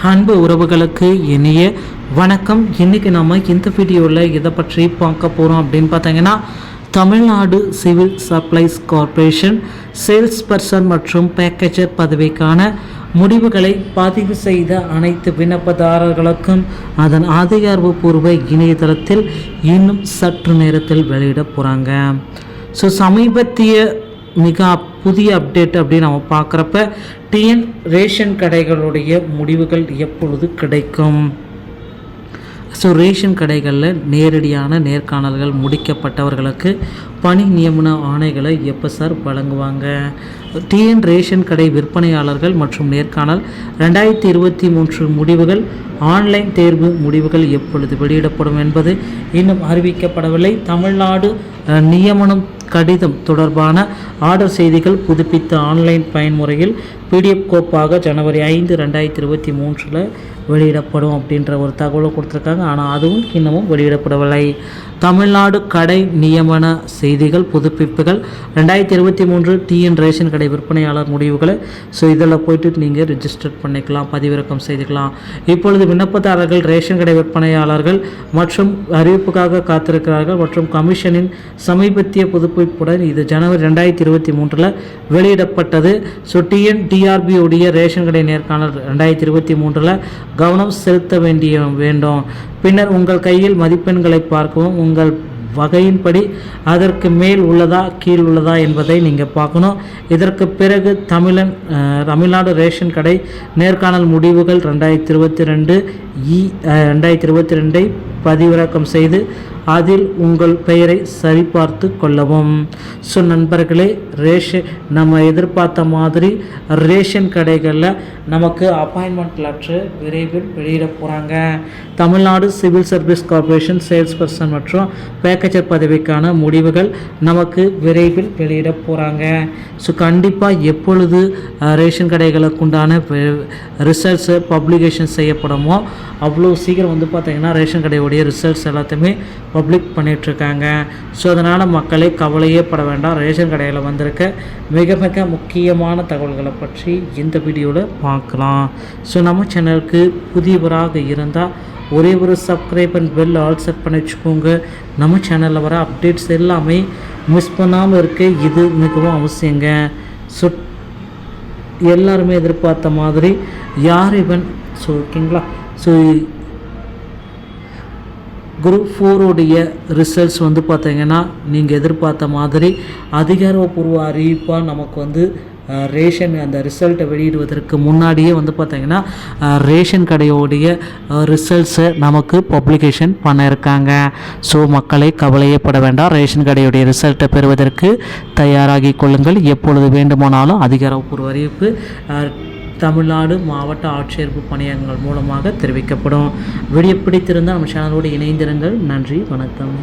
அன்பு உறவுகளுக்கு இனிய வணக்கம். இன்றைக்கி நம்ம இந்த வீடியோவில் இதை பற்றி பார்க்க போகிறோம் அப்படின்னு பார்த்தீங்கன்னா, Tamil Nadu civil supplies corporation sales person மற்றும் பேக்கேஜர் பதவிக்கான முடிவுகளை பதிவு செய்த அனைத்து விண்ணப்பதாரர்களுக்கும் அதன் அதிகாரப்பூர்வ இணையதளத்தில் இன்னும் சற்று நேரத்தில் வெளியிட போகிறாங்க. சமீபத்திய மிக புதிய அப்டேட் அப்படின்னு நம்ம பார்க்குறப்ப டிஎன் ரேஷன் கடைகளுடைய முடிவுகள் எப்பொழுது கிடைக்கும்? ரேஷன் கடைகளில் நேரடியான நேர்காணல்கள் முடிக்கப்பட்டவர்களுக்கு பணி நியமன ஆணைகளை எப்போ சார் வழங்குவாங்க? டிஎன் ரேஷன் கடை விற்பனையாளர்கள் மற்றும் நேர்காணல் 2023 முடிவுகள் ஆன்லைன் தேர்வு முடிவுகள் எப்பொழுது வெளியிடப்படும் என்பது இன்னும் அறிவிக்கப்படவில்லை. தமிழ்நாடு நியமனம் கடிதம் தொடர்பான ஆர்டர் செய்திகள் புதுப்பித்த ஆன்லைன் பயன்முறையில் பிடிஎஃப் கோப்பாக ஜனவரி 5, 2023 வெளியிடப்படும் அப்படின்ற ஒரு தகவலை கொடுத்துருக்காங்க. ஆனால் அதுவும் இன்னமும் வெளியிடப்படவில்லை. தமிழ்நாடு கடை நியமன செய்திகள் புதுப்பிப்புகள் 2023 டிஎன் ரேஷன் கடை விற்பனையாளர் முடிவுகளை இதில் போய்ட்டு நீங்கள் ரிஜிஸ்டர் பண்ணிக்கலாம், பதிவிறக்கம் செய்துக்கலாம். இப்பொழுது விண்ணப்பதாரர்கள் ரேஷன் கடை விற்பனையாளர்கள் மற்றும் அறிவிப்புக்காக காத்திருக்கிறார்கள் மற்றும் கமிஷனின் சமீபத்திய புதுப்பிப்புடன் இது ஜனவரி 2023 வெளியிடப்பட்டது. டிஎன் டிஆர்பி உடைய ரேஷன் கடை நேர்காணல் 2023 கவனம் செலுத்த வேண்டும். பின்னர் உங்கள் கையில் மதிப்பெண்களை பார்க்கவும், உங்கள் வகையின்படி அதற்கு மேல் உள்ளதா கீழ் உள்ளதா என்பதை நீங்கள் பார்க்கணும். இதற்கு பிறகு தமிழ்நாடு ரேஷன் கடை நேர்காணல் முடிவுகள் 2022 பதிவிறக்கம் செய்து அதில் உங்கள் பெயரை சரிபார்த்து கொள்ளவும். நண்பர்களே, நம்ம எதிர்பார்த்த மாதிரி ரேஷன் கடைகளில் நமக்கு அப்பாயின்மெண்ட் லெட்டர் விரைவில் வெளியிட போகிறாங்க. Tamil Nadu civil service corporation sales person மற்றும் பேக்கேஜர் பதவிக்கான முடிவுகள் நமக்கு விரைவில் வெளியிட போகிறாங்க. கண்டிப்பாக எப்பொழுது ரேஷன் கடைகளுக்கு உண்டான ரிசல்ட்ஸு பப்ளிகேஷன் செய்யப்படுமோ அவ்வளோ சீக்கிரம் பார்த்திங்கன்னா ரேஷன் கடையுடைய ரிசல்ட்ஸ் எல்லாத்தையுமே பப்ளிக் பண்ணிகிட்ருக்காங்க. அதனால் மக்களே கவலையே பட வேண்டாம். ரேஷன் கடையில் வந்திருக்க மிக மிக முக்கியமான தகவல்களை பற்றி இந்த வீடியோவில் பார்க்கலாம். நம்ம சேனலுக்கு புதியவராக இருந்தால் ஒரே ஒரு subscribe and bell all set பண்ணி வச்சுக்கோங்க. நம்ம சேனலில் வர அப்டேட்ஸ் எல்லாமே மிஸ் பண்ணாமல் இருக்க இது மிகவும் அவசியங்க. எல்லாருமே எதிர்பார்த்த மாதிரி யார் இவன் ஓகேங்களா. குரூப் 4 உடைய ரிசல்ட்ஸ் பார்த்திங்கன்னா நீங்கள் எதிர்பார்த்த மாதிரி அதிகாரப்பூர்வ அறிவிப்பாக நமக்கு ரேஷன் அந்த ரிசல்ட்டை வெளியிடுவதற்கு முன்னாடியே பார்த்திங்கன்னா ரேஷன் கடையோடைய ரிசல்ட்ஸை நமக்கு பப்ளிகேஷன் பண்ணியிருக்காங்க. மக்களை கவலையப்பட வேண்டாம். ரேஷன் கடையோடைய ரிசல்ட்டை பெறுவதற்கு தயாராகி கொள்ளுங்கள். எப்பொழுது வேண்டுமானாலும் அதிகாரப்பூர்வ அறிவிப்பு தமிழ்நாடு மாவட்ட ஆட்சியர் பணியகங்கள் மூலமாக தெரிவிக்கப்படும். வீடியோ பிடித்திருந்தால் நம்ம சேனலோடு இணைந்திருங்கள். நன்றி, வணக்கம்.